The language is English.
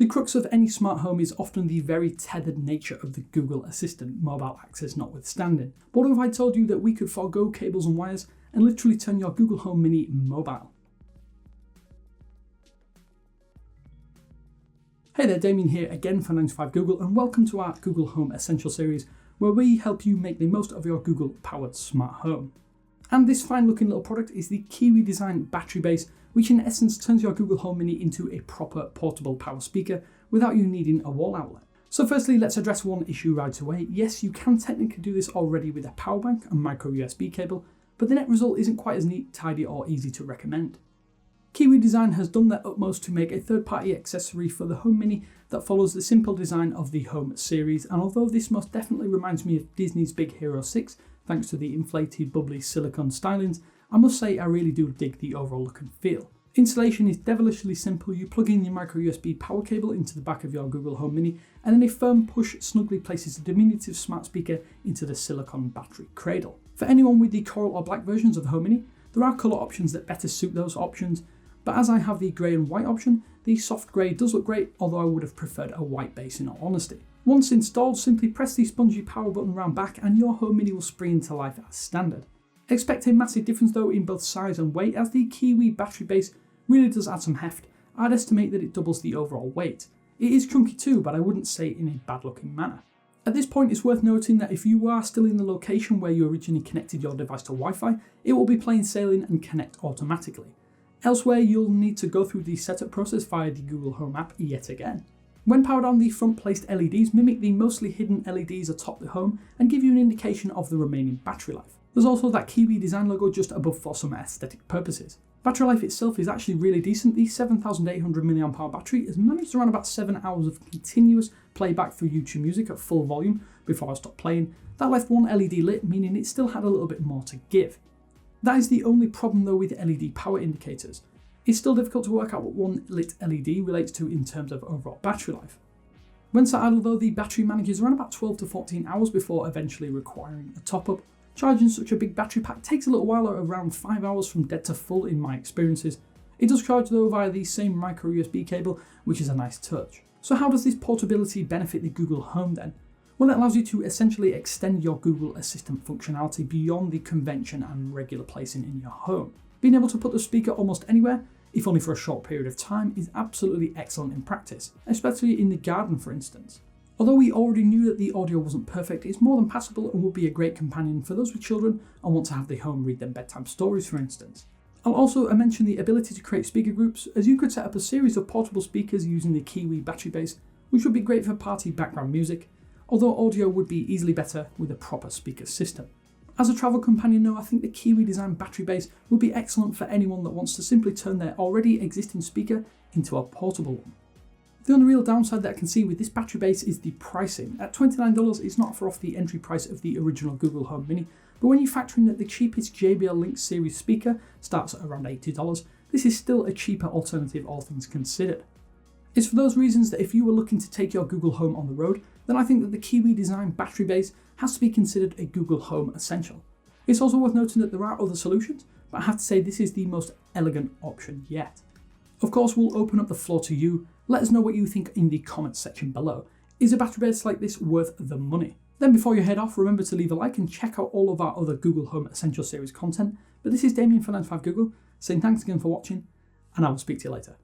The crux of any smart home is often the very tethered nature of the Google Assistant, mobile access notwithstanding. But what if I told you that we could forego cables and wires and literally turn your Google Home Mini mobile? Hey there, Damien here again for 9to5 Google, and welcome to our Google Home Essential series, where we help you make the most of your Google-powered smart home. And this fine-looking little product is the Kiwi Design battery base, which in essence turns your Google Home Mini into a proper portable power speaker without you needing a wall outlet. So firstly, let's address one issue right away. Yes, you can technically do this already with a power bank and micro USB cable, but the net result isn't quite as neat, tidy, or easy to recommend. Kiwi Design has done their utmost to make a third-party accessory for the Home Mini that follows the simple design of the Home series, and although this most definitely reminds me of Disney's Big Hero 6, thanks to the inflated bubbly silicone stylings, I must say I really do dig the overall look and feel. Installation is devilishly simple. You plug in your micro USB power cable into the back of your Google Home Mini, and then a firm push snugly places a diminutive smart speaker into the silicone battery cradle. For anyone with the coral or black versions of the Home Mini, there are colour options that better suit those options, but as I have the grey and white option, the soft grey does look great, although I would have preferred a white base in all honesty. Once installed, simply press the spongy power button around back and your Home Mini will spring into life as standard. Expect a massive difference though in both size and weight, as the Kiwi battery base really does add some heft. I'd estimate that it doubles the overall weight. It is chunky too, but I wouldn't say in a bad looking manner. At this point, it's worth noting that if you are still in the location where you originally connected your device to Wi-Fi, it will be plain sailing and connect automatically. Elsewhere, you'll need to go through the setup process via the Google Home app yet again. When powered on, the front placed LEDs mimic the mostly hidden LEDs atop the home and give you an indication of the remaining battery life. There's also that Kiwi Design logo just above for some aesthetic purposes. Battery life itself is actually really decent. The 7800 mAh battery has managed around about 7 hours of continuous playback through YouTube Music at full volume before I stopped playing. That left one LED lit, meaning it still had a little bit more to give. That is the only problem though with LED power indicators. It's still difficult to work out what one lit LED relates to in terms of overall battery life. When sat idle though, the battery manages around about 12 to 14 hours before eventually requiring a top up. Charging such a big battery pack takes a little while, at around 5 hours from dead to full in my experiences. It does charge though via the same micro USB cable, which is a nice touch. So how does this portability benefit the Google Home then? Well, it allows you to essentially extend your Google Assistant functionality beyond the convention and regular placing in your home. Being able to put the speaker almost anywhere, if only for a short period of time, is absolutely excellent in practice, especially in the garden for instance. Although we already knew that the audio wasn't perfect, it's more than passable and would be a great companion for those with children and want to have the home read them bedtime stories for instance. I'll also mention the ability to create speaker groups, as you could set up a series of portable speakers using the Kiwi battery base, which would be great for party background music, although audio would be easily better with a proper speaker system. As a travel companion though, I think the Kiwi Design battery base would be excellent for anyone that wants to simply turn their already existing speaker into a portable one. The only real downside that I can see with this battery base is the pricing. At $29, it's not far off the entry price of the original Google Home Mini, but when you factor in that the cheapest JBL Link series speaker starts at around $80, this is still a cheaper alternative all things considered. It's for those reasons that if you were looking to take your Google Home on the road, then I think that the Kiwi Design battery base has to be considered a Google Home essential. It's also worth noting that there are other solutions, but I have to say this is the most elegant option yet. Of course, we'll open up the floor to you. Let us know what you think in the comments section below. Is a battery base like this worth the money? Then before you head off, remember to leave a like and check out all of our other Google Home Essential series content. But this is Damien for 9to5 Google, saying thanks again for watching, and I will speak to you later.